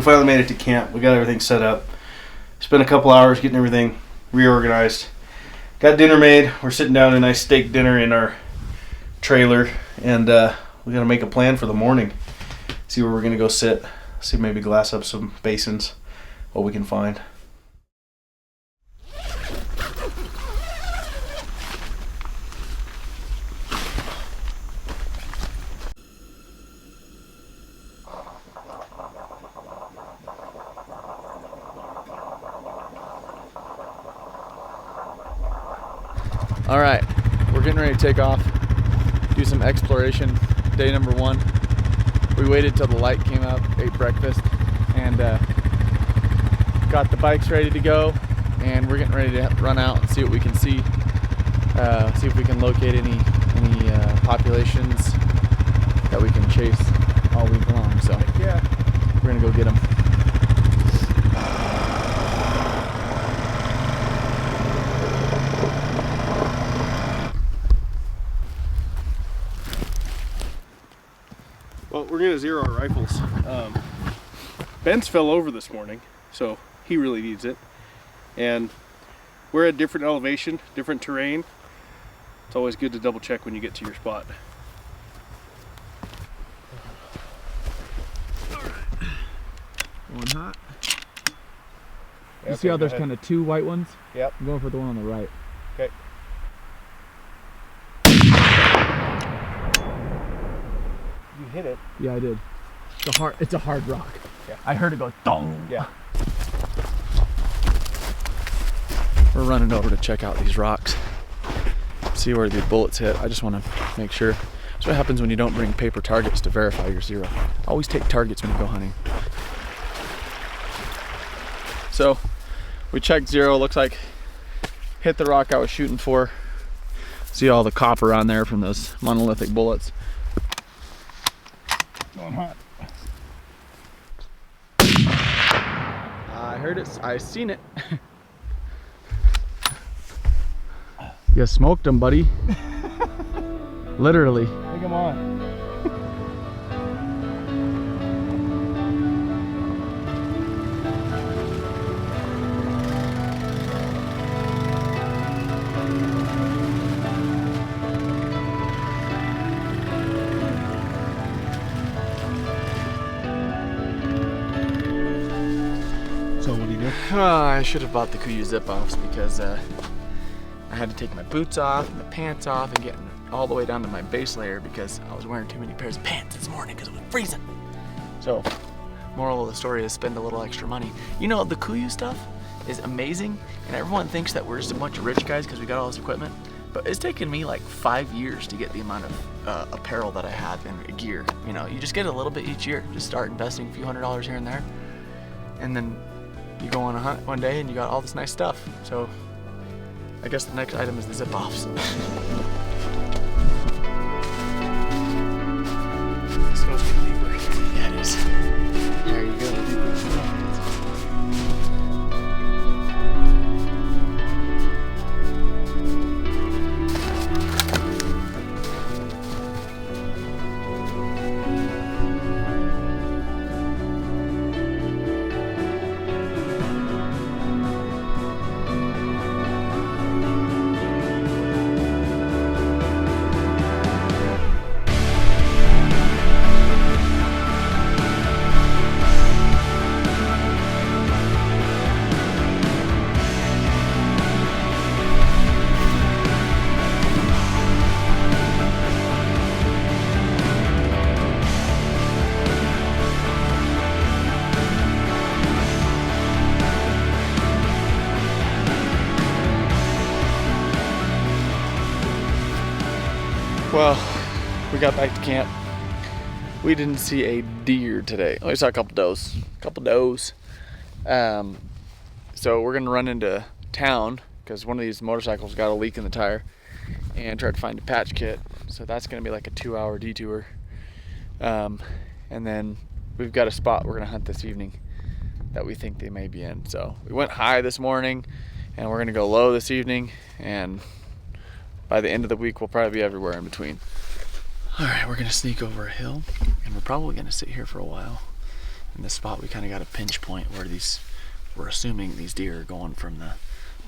finally made it to camp. We got everything set up. Spent a couple hours getting everything reorganized. Got dinner made. We're sitting down at a nice steak dinner in our trailer, and we got to make a plan for the morning. See where we're going to go sit. See, maybe glass up some basins, what we can find. All right, we're getting ready to take off, do some exploration. Day number 1. We waited till the light came up, ate breakfast, and got the bikes ready to go. And we're getting ready to run out and see what we can see. See if we can locate any populations that we can chase all week long. So yeah, we're gonna go get them. Well, we're gonna zero our rifles. Ben's fell over this morning, so he really needs it. And we're at different elevation, different terrain. It's always good to double check when you get to your spot. One hot. You see how there's kind of 2 white ones? Yep. I'm going for the one on the right. Okay. You hit it. Yeah, I did. It's a hard rock. Yeah. I heard it go dong. Yeah. We're running over to check out these rocks. See where the bullets hit. I just want to make sure. That's what happens when you don't bring paper targets to verify your zero. Always take targets when you go hunting. So we checked zero. Looks like hit the rock I was shooting for. See all the copper on there from those monolithic bullets. Going hot. I heard it. I seen it. You smoked him, buddy. Literally. Take him on. So what do you do? I should have bought the Kuiu zip-offs because I had to take my boots off and my pants off and get all the way down to my base layer because I was wearing too many pairs of pants this morning because it was freezing. So, moral of the story is spend a little extra money. You know, the Kuiu stuff is amazing, and everyone thinks that we're just a bunch of rich guys because we got all this equipment, but it's taken me like 5 years to get the amount of apparel that I have and gear. You know, you just get a little bit each year. Just start investing a few $100s here and there, and then you go on a hunt one day and you got all this nice stuff. So I guess the next item is the zip-offs. It's supposed to be deeper. Yeah, it is. There you go. Well, we got back to camp. We didn't see a deer today. We saw a couple does. So we're gonna run into town because one of these motorcycles got a leak in the tire and try to find a patch kit. So that's gonna be like a 2-hour detour. And then we've got a spot we're gonna hunt this evening that we think they may be in. So we went high this morning and we're gonna go low this evening, and by the end of the week we'll probably be everywhere in between. All right, we're gonna sneak over a hill and we're probably gonna sit here for a while In this spot, we kind of got a pinch point where we're assuming these deer are going from the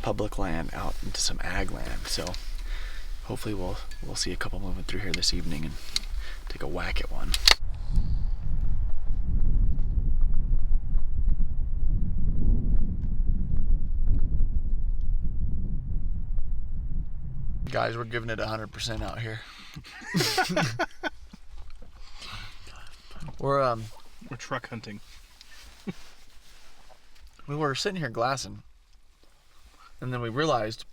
public land out into some ag land. So hopefully we'll see a couple moving through here this evening and take a whack at one. Guys, we're giving it 100% out here. We're truck hunting. We were sitting here glassing, and then we realized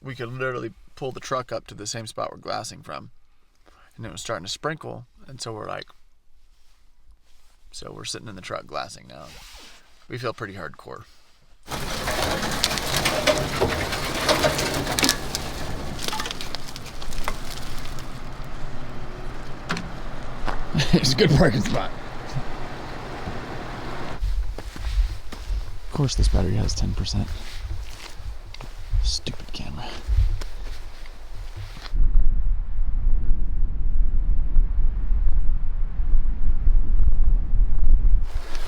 we could literally pull the truck up to the same spot we're glassing from, and it was starting to sprinkle, and so we're sitting in the truck glassing now. We feel pretty hardcore. It's a good parking spot. Of course this battery has 10%. Stupid camera.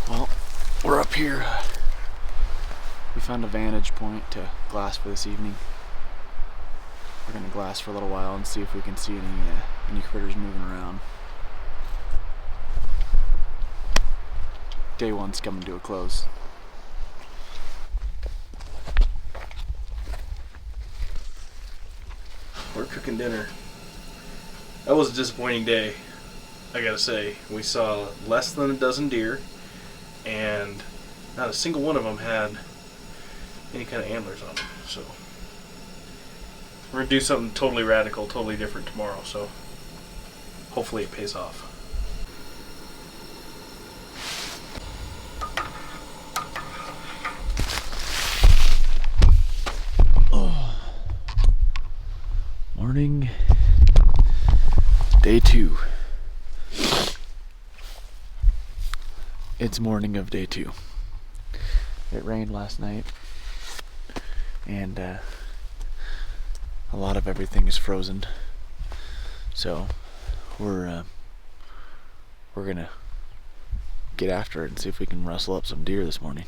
Well, we're up here. We found a vantage point to glass for this evening. We're gonna glass for a little while and see if we can see any critters moving around. Day one's coming to a close. We're cooking dinner. That was a disappointing day, I gotta say. We saw less than a dozen deer, and not a single one of them had any kind of antlers on them. So we're gonna do something totally radical, totally different tomorrow. So hopefully it pays off. Morning, day 2. It's morning of day 2. It rained last night, and a lot of everything is frozen. So we're gonna get after it and see if we can rustle up some deer this morning.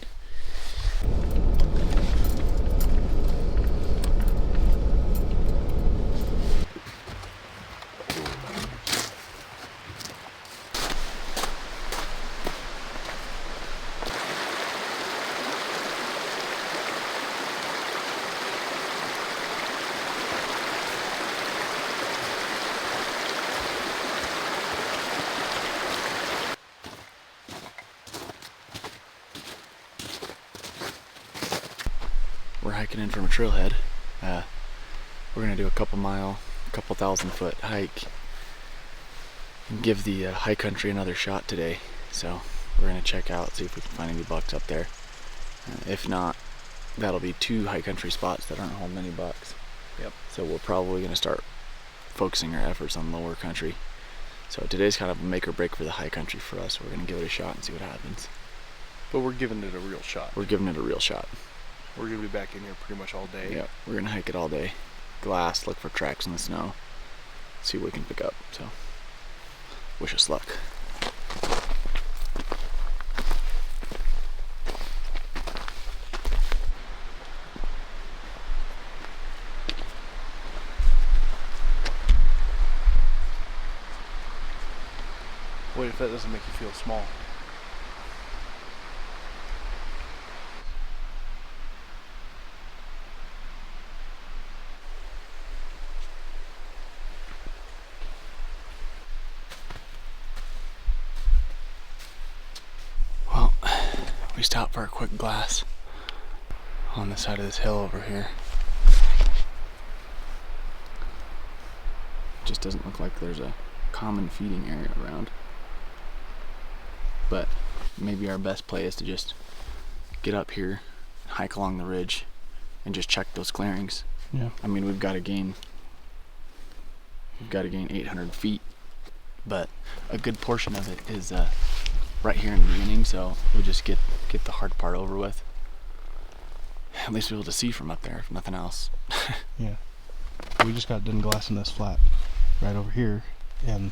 We're hiking in from a trailhead. We're gonna do a couple 1,000-foot hike and give the high country another shot today. So we're gonna check out, see if we can find any bucks up there. If not, that'll be 2 high country spots that aren't holding any bucks. Yep. So we're probably gonna start focusing our efforts on lower country. So today's kind of a make or break for the high country for us. We're gonna give it a shot and see what happens. But we're giving it a real shot. We're giving it a real shot. We're going to be back in here pretty much all day. Yeah, we're gonna hike it all day. Glass, look for tracks in the snow, see what we can pick up. So, wish us luck. What if that doesn't make you feel small? Well, we stopped for a quick glass on the side of this hill over here. Just doesn't look like there's a common feeding area around. But maybe our best play is to just get up here, hike along the ridge, and just check those clearings. Yeah. I mean, we've got to gain 800 feet, but a good portion of it is right here in the beginning, so we'll just get the hard part over with. At least we'll be able to see from up there, if nothing else. Yeah. We just got done glassing this flat right over here, and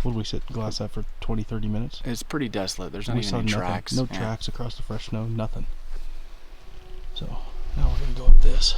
What did we sit glass at for 20-30 minutes? It's pretty desolate. There's not We even saw any nothing. tracks. No Yeah. tracks across the fresh snow, nothing. So now we're gonna go up this.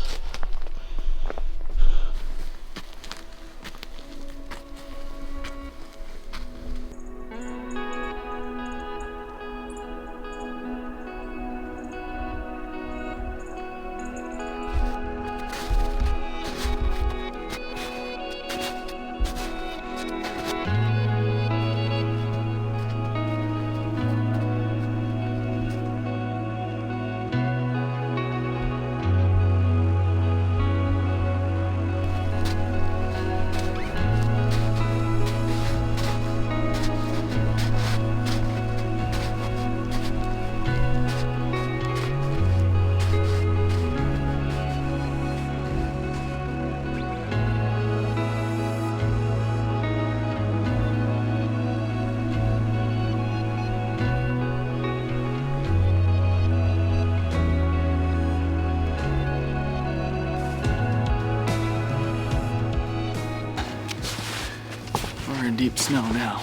We're in deep snow now.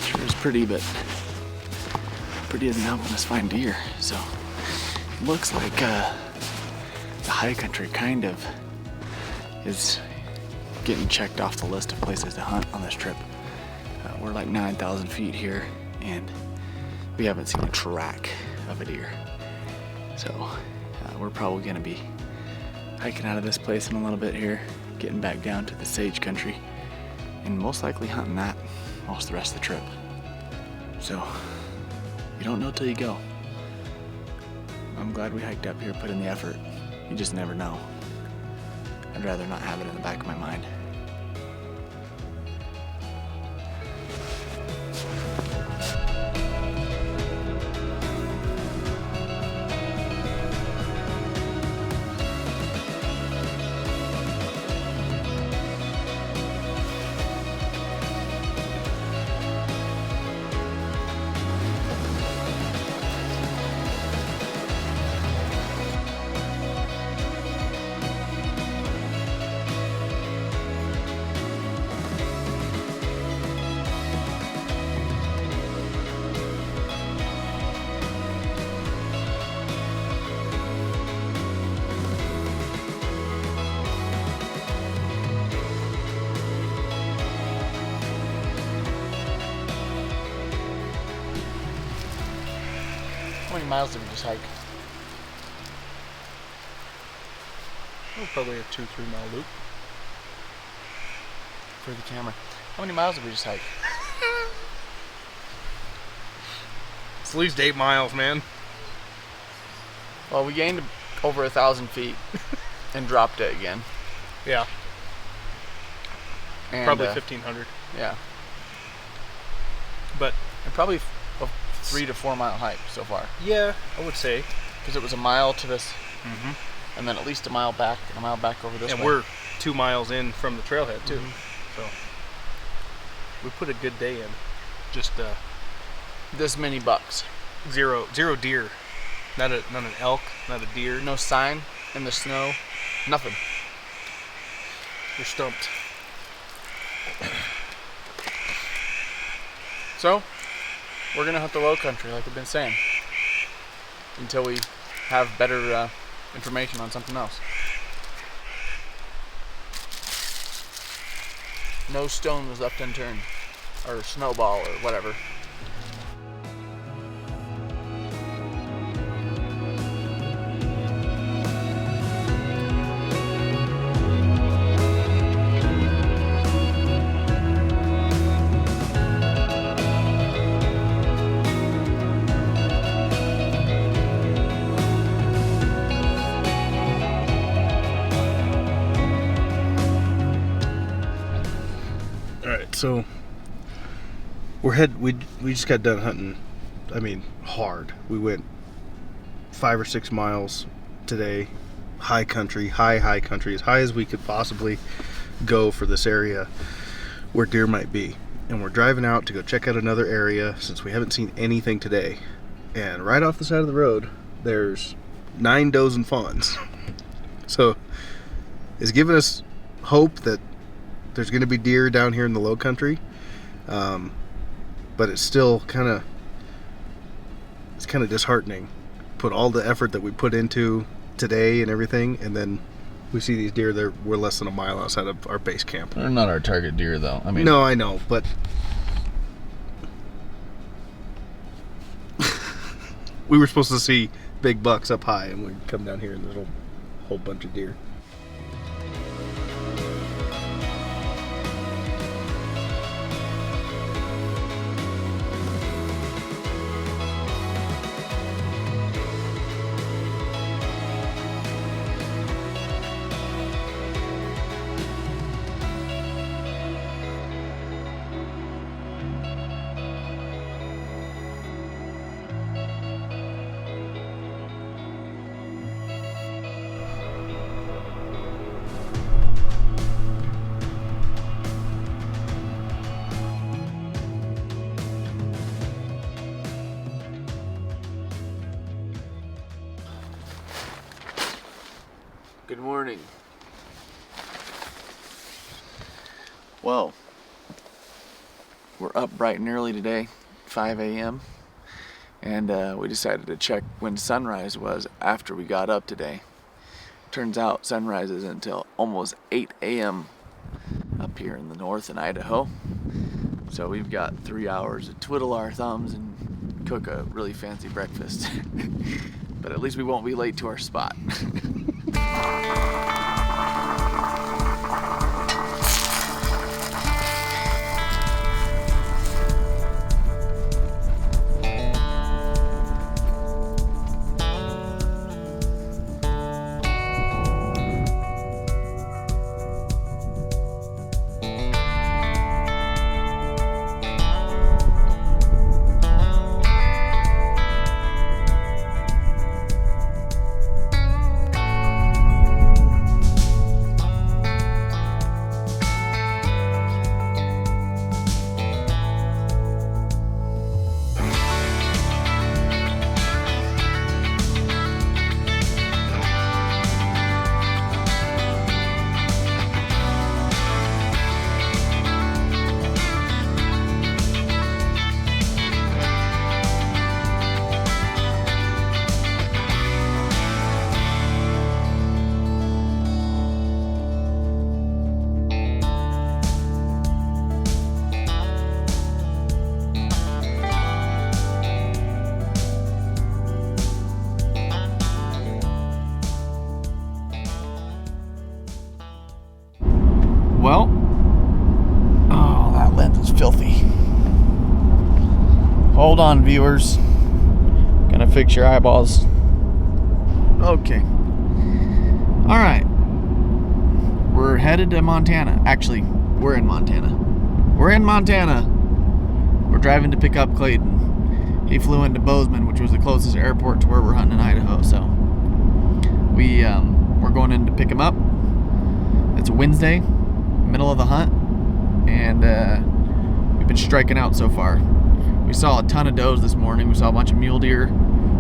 Sure is pretty, but pretty isn't helping us find deer. So looks like the high country kind of is getting checked off the list of places to hunt on this trip. We're like 9,000 feet here, and we haven't seen a track of a deer. So we're probably gonna be hiking out of this place in a little bit here, getting back down to the sage country, and most likely hunting that most of the rest of the trip. So you don't know till you go. I'm glad we hiked up here, put in the effort. You just never know. I'd rather not have it in the back of my mind. How many miles did we just hike? Oh, probably a 2-3 mile loop. For the camera. How many miles did we just hike? It's at least 8 miles, man. Well, we gained over 1,000 feet and dropped it again. Yeah, And, probably 1,500. Yeah. But And probably a 3 to 4 mile hike so far. yeah, I would say. Because it was a mile to this, Mm-hmm. and then at least a mile back, and a mile back over this And way. we're 2 miles in from the trailhead too. Mhm. So we put a good day in. Just This many bucks. zero deer. Not an elk, not a deer. No sign in the snow. Nothing. You're stumped. So, we're gonna hunt the low country like we've been saying. Until we have better information on something else. No stone was left unturned. Or snowball or whatever. So we just got done hunting. I mean, hard. We went 5 or 6 miles today. High country, high country, as high as we could possibly go for this area where deer might be. And we're driving out to go check out another area since we haven't seen anything today. And right off the side of the road, there's 9 does and fawns. So it's giving us hope that there's going to be deer down here in the low country, but it's still kind of disheartening. Put all the effort that we put into today and everything, and then we see these deer. We're less than a mile outside of our base camp. They're not our target deer, though. I mean, no, I know, but we were supposed to see big bucks up high, and we come down here and there's a whole bunch of deer. Good morning. Well, we're up bright and early today, 5 a.m. and we decided to check when sunrise was after we got up today. Turns out sunrise isn't until almost 8 a.m. up here in the north in Idaho. So we've got 3 hours to twiddle our thumbs and cook a really fancy breakfast. But at least we won't be late to our spot. Well, oh, that lens is filthy. Hold on, viewers. Gonna fix your eyeballs. Okay. All right. We're headed to Montana. Actually, we're in Montana. We're driving to pick up Clayton. He flew into Bozeman, which was the closest airport to where we're hunting in Idaho. So we're going in to pick him up. It's a Wednesday, middle of the hunt, and we've been striking out so far. We saw a ton of does this morning. We saw a bunch of mule deer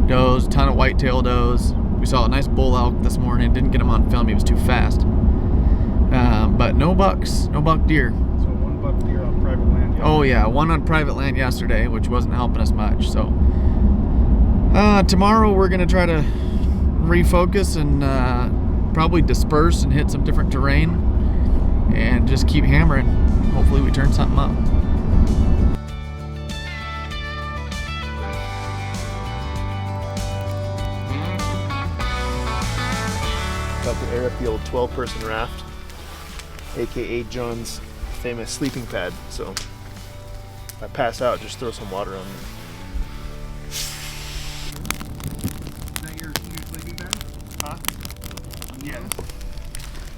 does, a ton of whitetail does. We saw a nice bull elk this morning. Didn't get him on film, he was too fast. But no bucks, no buck deer. So one buck deer on private land yesterday. Oh yeah, one on private land yesterday, which wasn't helping us much. So tomorrow we're gonna try to refocus and probably disperse and hit some different terrain and just keep hammering. Hopefully we turn something up. About to air up the old 12-person raft, aka John's famous sleeping pad. So if I pass out, just throw some water on me. Is that your sleeping bag? Huh? Yeah.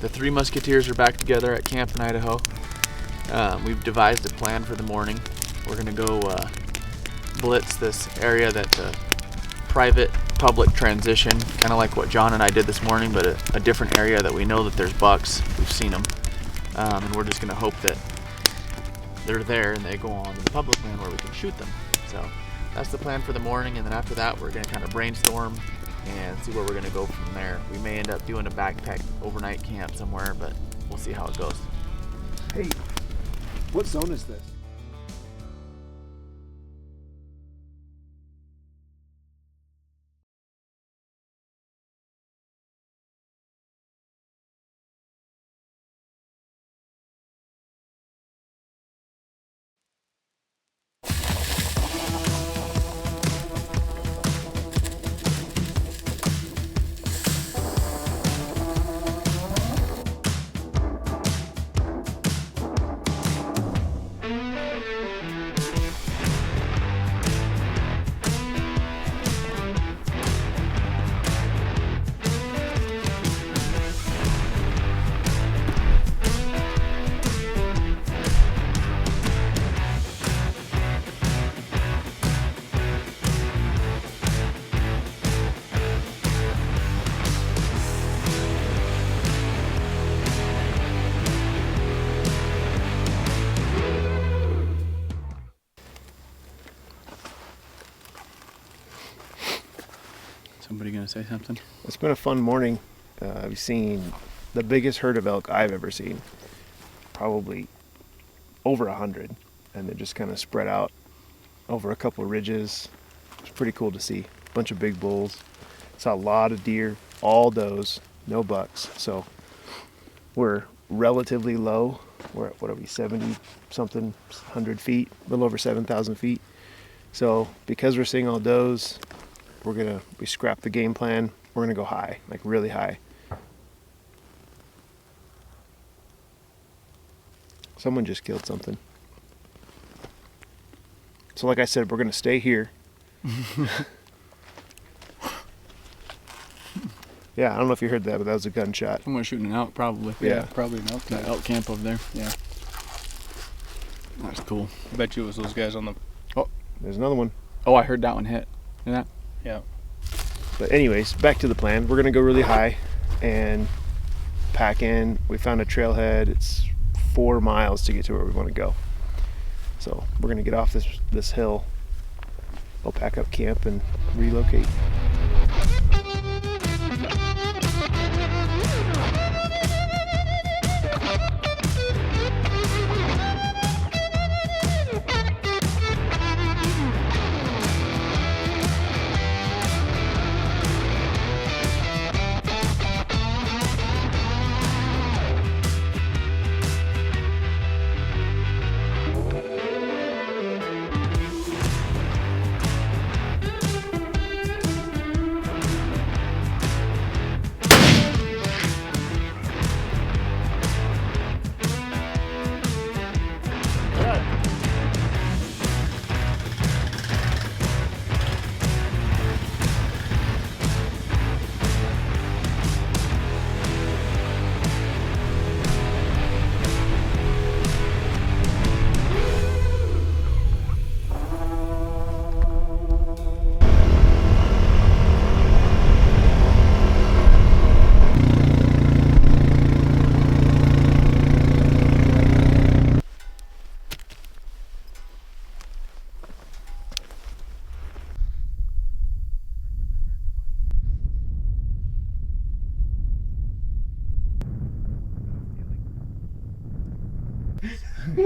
The Three Musketeers are back together at camp in Idaho. We've devised a plan for the morning. We're gonna go blitz this area that's a private public transition, kind of like what John and I did this morning, but a different area that we know that there's bucks. We've seen them, and we're just gonna hope that they're there and they go on to the public land where we can shoot them. So that's the plan for the morning, and then after that we're gonna kind of brainstorm and see where we're gonna go from there. We may end up doing a backpack overnight camp somewhere, but we'll see how it goes. Hey, what zone is this? Somebody gonna say something? It's been a fun morning. I've seen the biggest herd of elk I've ever seen. Probably over 100. And they're just kind of spread out over a couple of ridges. It's pretty cool to see. Bunch of big bulls. Saw a lot of deer, all does, no bucks. So we're relatively low. We're at, what are we, 70 something, 100 feet, a little over 7,000 feet. So because we're seeing all does, we scrap the game plan. We're gonna go high, like really high. Someone just killed something. So like I said, we're gonna stay here. Yeah, I don't know if you heard that, but that was a gunshot. Someone shooting an elk, probably. Yeah. Probably an elk. That elk camp over there. Yeah. That's cool. I bet you it was those guys on the. There's another one. Oh, I heard that one hit. Yeah. Yeah. But anyways, back to the plan. We're gonna go really high and pack in. We found a trailhead. It's 4 miles to get to where we want to go. So we're gonna get off this hill. We'll pack up camp and relocate.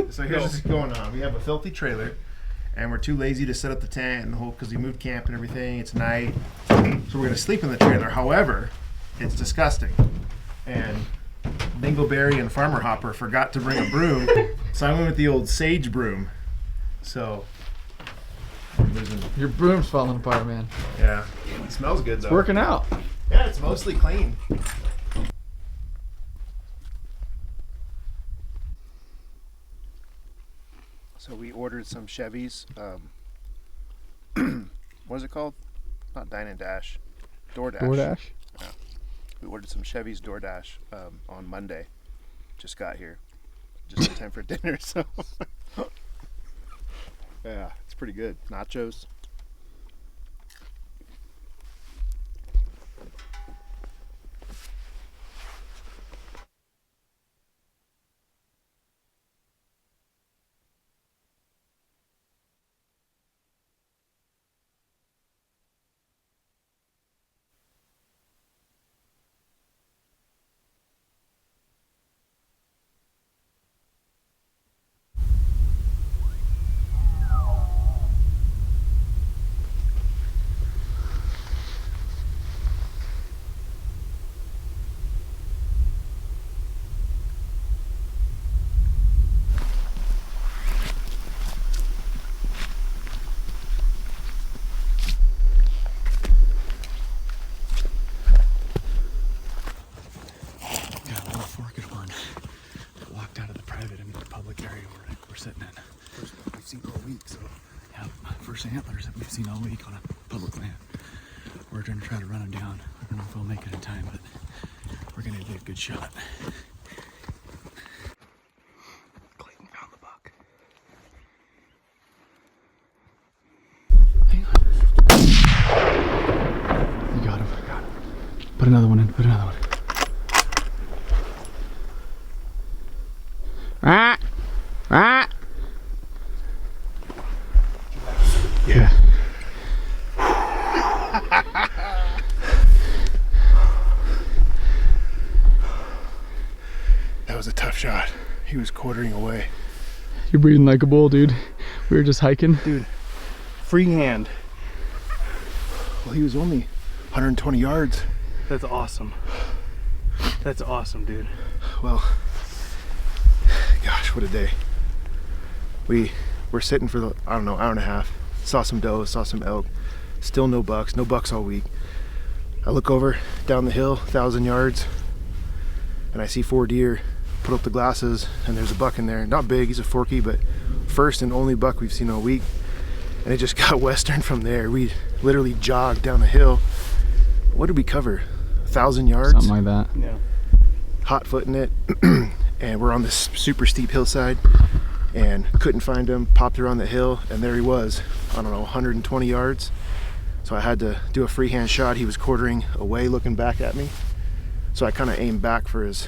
So here's what's going on. We have a filthy trailer, and we're too lazy to set up the tent and the whole, because we moved camp and everything. It's night, so we're gonna sleep in the trailer. However, it's disgusting, and Dingleberry and Farmer Hopper forgot to bring a broom, so I went with the old sage broom. So Your broom's falling apart, man. yeah, it smells good though. It's working out. Yeah, it's mostly clean. So we ordered some Chevys. What is it called? Not Dine and Dash. DoorDash. DoorDash? Yeah. We ordered some Chevys DoorDash on Monday. Just got here. Just in time for dinner, so. Yeah, it's pretty good. Nachos. week, so yeah, first antlers that we've seen all week on a public land. We're gonna try to run them down. I don't know if we'll make it in time, but we're gonna get a good shot. Clayton found the buck. Hang on. You got him. Got him. Put another one in. Put another one. Ah! Ah! Yeah. That was a tough shot. He was quartering away. You're breathing like a bull, dude. We were just hiking. Dude, freehand. Well, he was only 120 yards. That's awesome. That's awesome, dude. Well, gosh, what a day. We were sitting for the, I don't know, hour and a half. Saw some doe, saw some elk. Still no bucks all week. I look over down the hill, 1,000 yards, and I see 4 deer. Put up the glasses, and there's a buck in there. Not big, he's a forky, but first and only buck we've seen all week. And it just got western from there. We literally jogged down the hill. What did we cover? 1,000 yards? Something like that. Yeah. Hot footing it. And we're on this super steep hillside and couldn't find him. Popped around the hill, and there he was. I don't know, 120 yards. So I had to do a freehand shot. He was quartering away, looking back at me. So I kind of aimed back for his,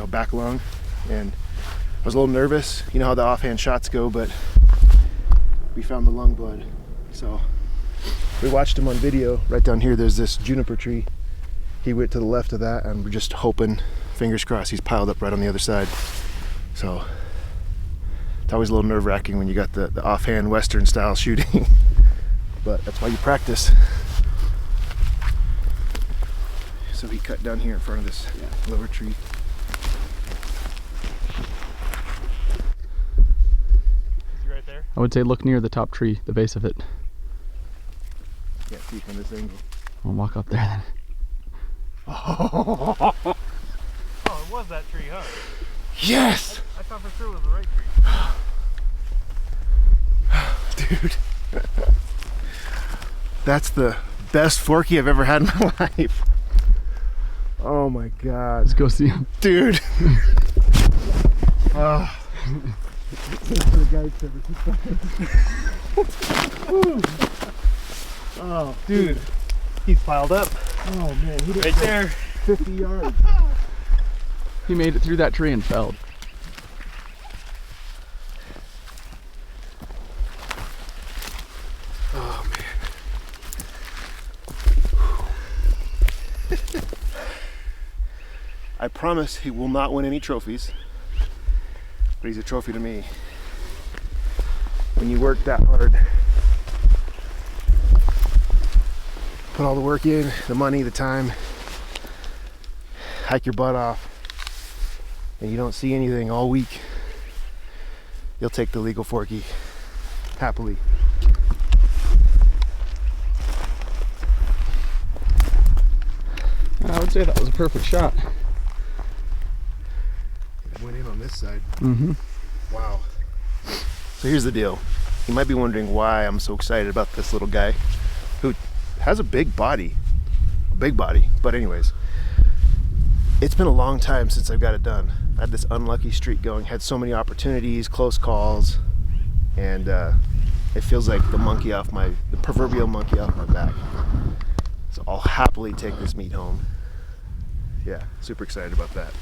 back lung, and I was a little nervous. You know how the offhand shots go, but we found the lung blood. So we watched him on video. Right down here, there's this juniper tree. He went to the left of that, and we're just hoping, fingers crossed, he's piled up right on the other side. So it's always a little nerve-wracking when you got the offhand Western style shooting, but that's why you practice. So he cut down here in front of this lower tree. Is he right there? I would say look near the top tree, the base of it. Can't see from this angle. I'll walk up there then. Oh, it was that tree, huh? Yes! I thought for sure it was the right tree. Dude. That's the best forky I've ever had in my life. Oh my God. Let's go see him. Dude. Oh, Dude, he's piled up. oh man, he did Right there. 50 yards. He made it through that tree and fell. Oh man. I promise he will not win any trophies, but he's a trophy to me. When you work that hard, put all the work in, the money, the time, hike your butt off, and you don't see anything all week, you'll take the legal forky happily. I would say that was a perfect shot. Went in on this side. Mm-hmm. Wow. So here's the deal. You might be wondering why I'm so excited about this little guy who has a big body. But anyways, it's been a long time since I've got it done. I had this unlucky streak going, had so many opportunities, close calls, and it feels like the proverbial monkey off my back. So I'll happily take this meat home. Yeah, super excited about that.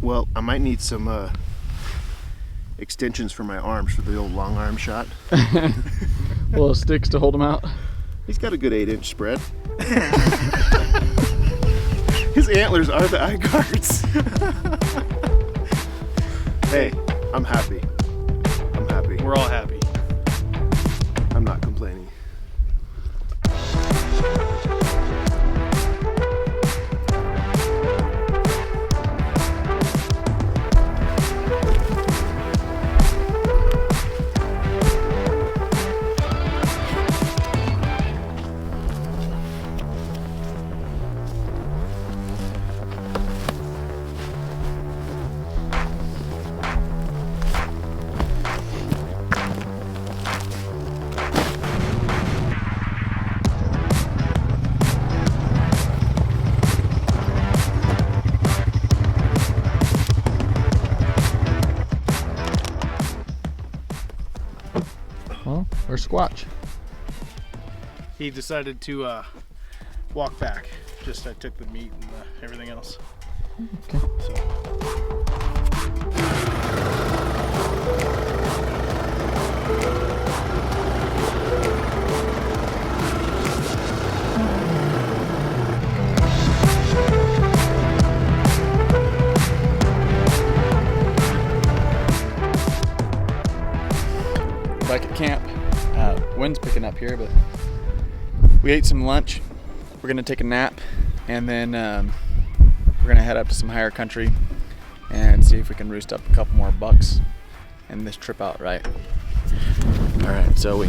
Well, I might need some extensions for my arms for the old long arm shot. Little sticks to hold him out. He's got a good 8-inch spread. His antlers are the eye guards. Hey, I'm happy. We're all happy. I'm not complaining. Squatch. He decided to walk back. Just I took the meat and everything else. Okay. Back at camp. Wind's picking up here, but we ate some lunch. We're gonna take a nap, and then we're gonna head up to some higher country and see if we can roost up a couple more bucks and this trip out right. All right, so we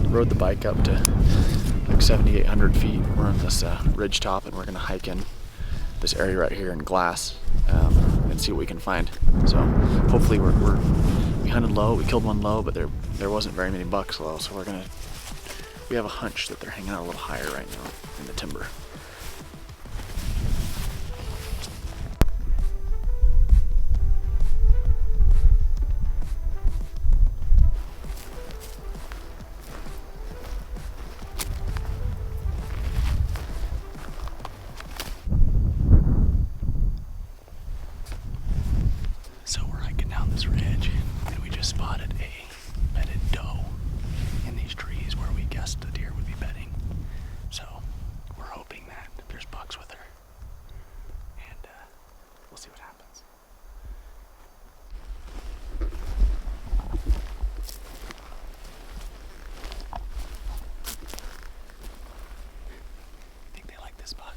rode the bike up to like 7,800 feet. We're on this ridge top, and we're gonna hike in this area right here in Glass and see what we can find. So hopefully we hunted low. We killed one low, but there wasn't very many bucks low. So we have a hunch that they're hanging out a little higher right now in the timber. So we're hiking down this ridge, and we just spotted a bedded doe in these trees where we guessed the deer would be bedding. So we're hoping that there's bucks with her, and we'll see what happens. I think they like this spot.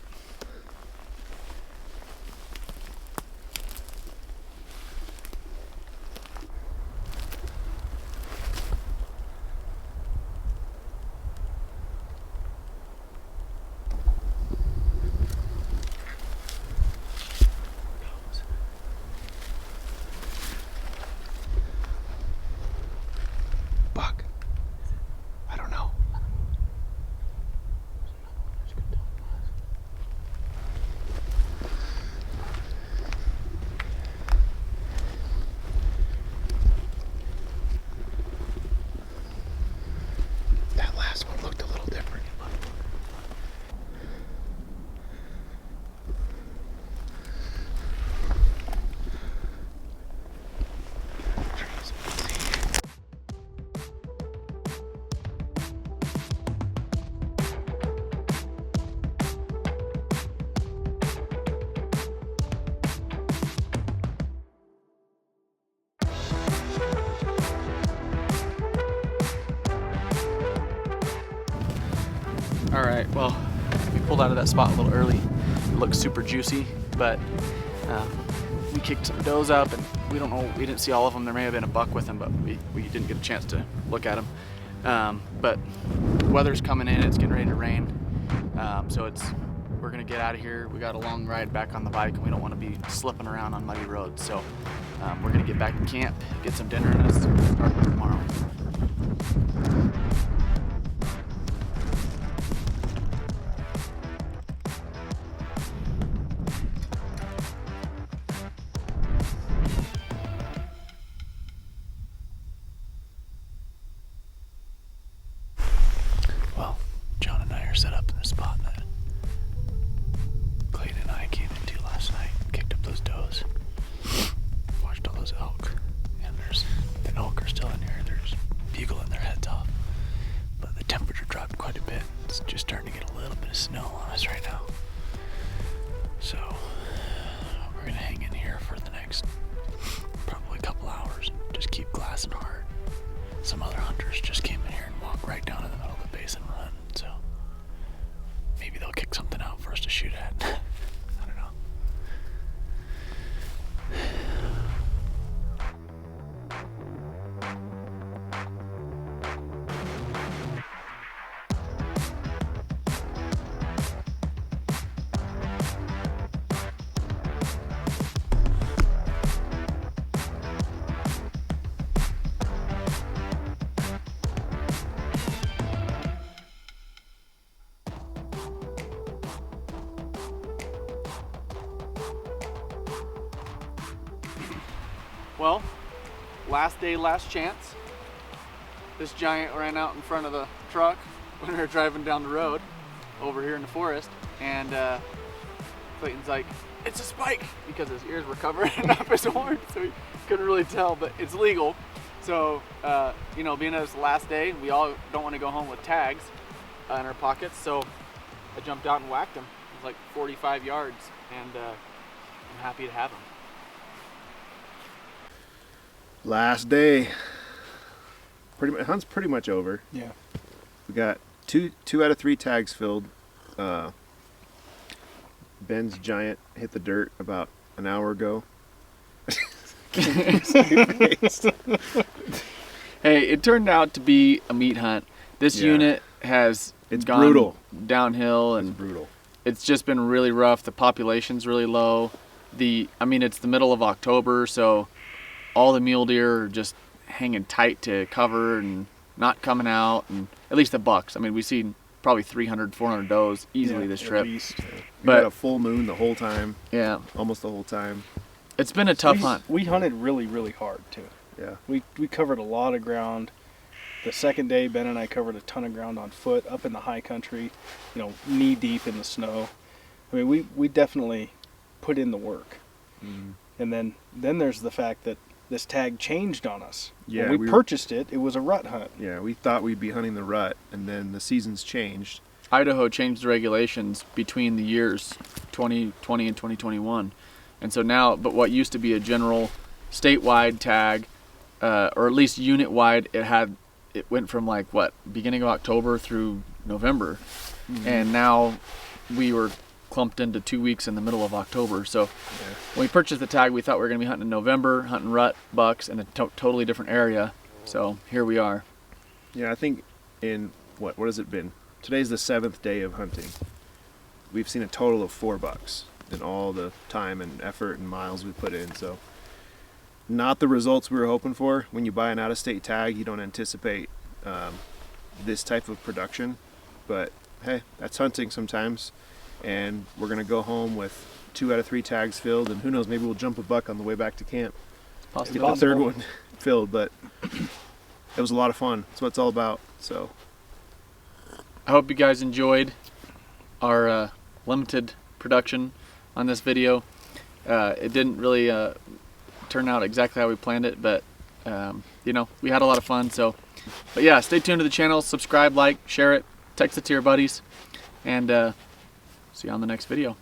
Buck. I don't know. That last one looked a little different. All right, well, we pulled out of that spot a little early. It looks super juicy, but we kicked some does up, and we don't know, we didn't see all of them. There may have been a buck with them, but we didn't get a chance to look at them. But weather's coming in, it's getting ready to rain. So we're gonna get out of here. We got a long ride back on the bike, and we don't wanna be slipping around on muddy roads. So we're gonna get back to camp, get some dinner, and start tomorrow. Well, John and I are set up in the spot that Clayton and I came into last night. Kicked up those does, watched all those elk, and the elk are still in here. There's bugling their heads off, but the temperature dropped quite a bit. It's just starting to get a little bit of snow on us right now. So we're gonna hang in here for the next probably couple hours and just keep glassing hard. Some other hunters just came in here and walked right down in the middle of the basin run, so maybe they'll kick something out for us to shoot at. I don't know. Well, last day, last chance. this giant ran out in front of the truck when we were driving down the road over here in the forest, and Clayton's like, it's a spike, because his ears were covering up his horn, so he couldn't really tell, but it's legal. So, you know, being it's the last day, we all don't want to go home with tags in our pockets, so I jumped out and whacked him. It was like 45 yards, and I'm happy to have him. Last day. Hunt's pretty much over. Yeah. We got two out of 3 tags filled. Ben's giant hit the dirt about an hour ago. Hey, it turned out to be a meat hunt. This unit has gone brutal downhill, and it's brutal. It's just been really rough. The population's really low. I mean, it's the middle of October, so all the mule deer are just hanging tight to cover and not coming out, and at least the bucks. I mean, we've seen probably 300, 400 does easily this trip. At least. We But had a full moon the whole time. Yeah, Almost the whole time. it's been a tough hunt. We hunted really, really hard too. Yeah. We covered a lot of ground. The second day, Ben and I covered a ton of ground on foot up in the high country, you know, knee deep in the snow. I mean, we definitely put in the work. And then there's the fact that this tag changed on us. Yeah, When we purchased it, it was a rut hunt. Yeah, we thought we'd be hunting the rut, and then the seasons changed. Idaho changed the regulations between the years 2020 and 2021. And so now, but what used to be a general statewide tag, or at least unit-wide, it went from like, beginning of October through November. And now we were clumped into 2 weeks in the middle of October. So when we purchased the tag, we thought we were going to be hunting in November, hunting rut bucks in a totally different area. So here we are. Yeah, I think in, what has it been? Today's the 7th day of hunting. We've seen a total of 4 bucks in all the time and effort and miles we put in. So not the results we were hoping for. When you buy an out-of-state tag, you don't anticipate this type of production. But hey, that's hunting sometimes. And we're going to go home with 2 out of 3 tags filled, and who knows, maybe we'll jump a buck on the way back to camp. Possibly. Get the third one filled, but it was a lot of fun. That's what it's all about. So I hope you guys enjoyed our limited production on this video. It didn't really turn out exactly how we planned it, but you know, we had a lot of fun. So, but yeah, stay tuned to the channel, subscribe, like, share it, text it to your buddies, and see you on the next video.